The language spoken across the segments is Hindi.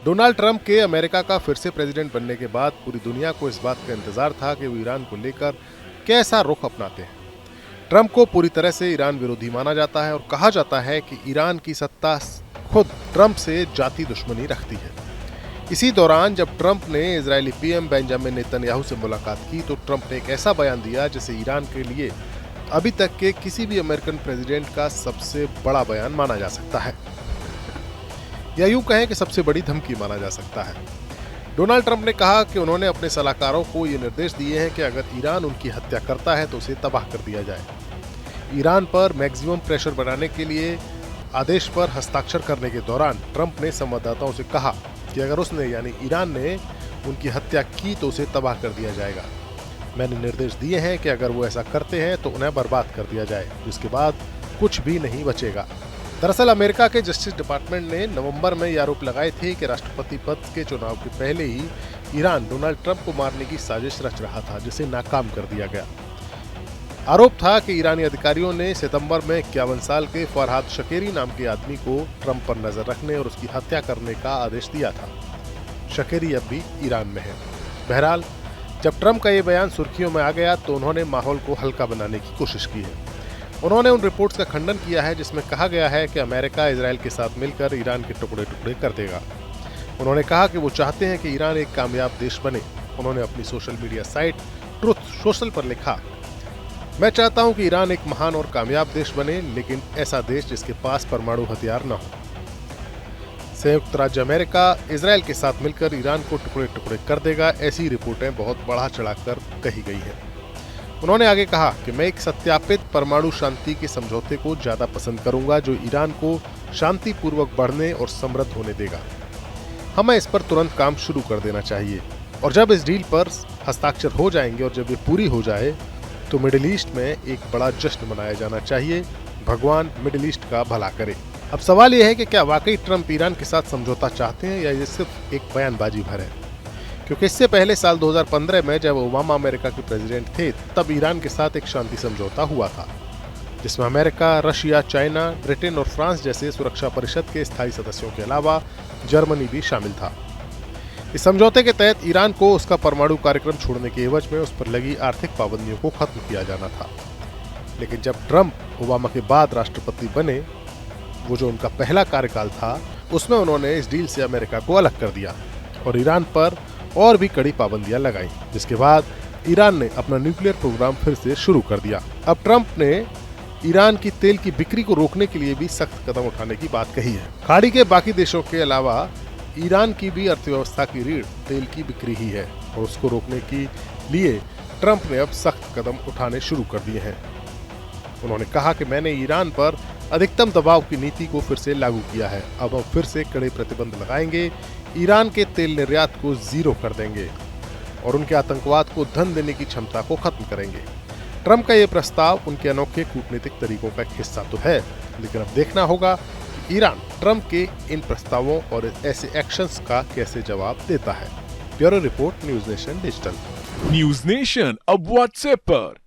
डोनाल्ड ट्रंप के अमेरिका का फिर से प्रेसिडेंट बनने के बाद पूरी दुनिया को इस बात का इंतजार था कि वो ईरान को लेकर कैसा रुख अपनाते हैं। ट्रंप को पूरी तरह से ईरान विरोधी माना जाता है और कहा जाता है कि ईरान की सत्ता खुद ट्रंप से जाति दुश्मनी रखती है। इसी दौरान जब ट्रंप ने इजरायली पीएम बेंजामिन नेतन्याहू से मुलाकात की तो ट्रंप ने एक ऐसा बयान दिया जिसे ईरान के लिए अभी तक के किसी भी अमेरिकन प्रेसिडेंट का सबसे बड़ा बयान माना जा सकता है, या यूं कहें कि सबसे बड़ी धमकी माना जा सकता है। डोनाल्ड ट्रंप ने कहा कि उन्होंने अपने सलाहकारों को ये निर्देश दिए हैं कि अगर ईरान उनकी हत्या करता है तो उसे तबाह कर दिया जाए। ईरान पर मैक्सिमम प्रेशर बनाने के लिए आदेश पर हस्ताक्षर करने के दौरान ट्रंप ने संवाददाताओं से कहा कि अगर उसने यानी ईरान ने उनकी हत्या की तो उसे तबाह कर दिया जाएगा। मैंने निर्देश दिए हैं कि अगर वो ऐसा करते हैं तो उन्हें बर्बाद कर दिया जाए, जिसके बाद कुछ भी नहीं बचेगा। दरअसल अमेरिका के जस्टिस डिपार्टमेंट ने नवंबर में ये आरोप लगाए थे कि राष्ट्रपति पद के चुनाव के पहले ही ईरान डोनाल्ड ट्रंप को मारने की साजिश रच रहा था, जिसे नाकाम कर दिया गया। आरोप था कि ईरानी अधिकारियों ने सितंबर में 51 साल के फरहाद शकेरी नाम के आदमी को ट्रंप पर नजर रखने और उसकी हत्या करने का आदेश दिया था। शकेरी अब भी ईरान में है। बहरहाल जब ट्रंप का ये बयान सुर्खियों में आ गया तो उन्होंने माहौल को हल्का बनाने की कोशिश की है। उन्होंने उन रिपोर्ट्स का खंडन किया है जिसमें कहा गया है कि अमेरिका इजराइल के साथ मिलकर ईरान के टुकड़े टुकड़े कर देगा। उन्होंने कहा कि वो चाहते हैं कि ईरान एक कामयाब देश बने। उन्होंने अपनी social media site truth social पर लिखा, मैं चाहता हूं कि ईरान एक महान और कामयाब देश बने, लेकिन ऐसा देश जिसके पास परमाणु हथियार न हो। संयुक्त राज्य अमेरिका इजराइल के साथ मिलकर ईरान को टुकड़े टुकड़े कर देगा, ऐसी रिपोर्टें बहुत बढ़ा चढ़ाकर कही गई हैं। उन्होंने आगे कहा कि मैं एक सत्यापित परमाणु शांति के समझौते को ज्यादा पसंद करूंगा जो ईरान को शांतिपूर्वक बढ़ने और समृद्ध होने देगा। हमें इस पर तुरंत काम शुरू कर देना चाहिए और जब इस डील पर हस्ताक्षर हो जाएंगे और जब ये पूरी हो जाए तो मिडिल ईस्ट में एक बड़ा जश्न मनाया जाना चाहिए। भगवान मिडिल ईस्ट का भला करे। अब सवाल यह है कि क्या वाकई ट्रंप ईरान के साथ समझौता चाहते हैं या ये सिर्फ एक बयानबाजी भर है, क्योंकि इससे पहले साल 2015 में जब ओबामा अमेरिका के प्रेसिडेंट थे तब ईरान के साथ एक शांति समझौता हुआ था जिसमें अमेरिका, रशिया, चाइना, ब्रिटेन और फ्रांस जैसे सुरक्षा परिषद के स्थायी सदस्यों के अलावा जर्मनी भी शामिल था। इस समझौते के तहत ईरान को उसका परमाणु कार्यक्रम छोड़ने के एवज में उस पर लगी आर्थिक पाबंदियों को खत्म किया जाना था। लेकिन जब ट्रंप ओबामा के बाद राष्ट्रपति बने, वो जो उनका पहला कार्यकाल था, उसमें उन्होंने इस डील से अमेरिका को अलग कर दिया और ईरान पर और भी कड़ी पाबंदियां लगाई, जिसके बाद ईरान ने अपना न्यूक्लियर प्रोग्राम फिर से शुरू कर दिया। अब ट्रंप ने ईरान की तेल की बिक्री को रोकने के लिए भी सख्त कदम उठाने की बात कही है। खाड़ी के बाकी देशों के अलावा ईरान की भी अर्थव्यवस्था की रीढ़ तेल की बिक्री ही है और उसको रोकने के लिए ट्रंप ने अब सख्त कदम उठाने शुरू कर दिए हैं। उन्होंने कहा कि मैंने ईरान पर अधिकतम दबाव की नीति को फिर से लागू किया है। अब हम फिर से कड़े प्रतिबंध लगाएंगे, ईरान के तेल निर्यात को जीरो कर देंगे और उनके आतंकवाद को धन देने की क्षमता को खत्म करेंगे। ट्रंप का यह प्रस्ताव उनके अनोखे कूटनीतिक तरीकों का एक हिस्सा तो है, लेकिन अब देखना होगा कि ईरान ट्रंप के इन प्रस्तावों और ऐसे एक्शंस का कैसे जवाब देता है। Bureau report, news nation digital. News nation अब व्हाट्सएप पर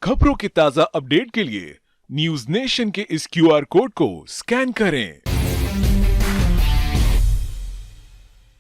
खबरों के ताजा अपडेट के लिए न्यूज नेशन के इस QR कोड को स्कैन करें।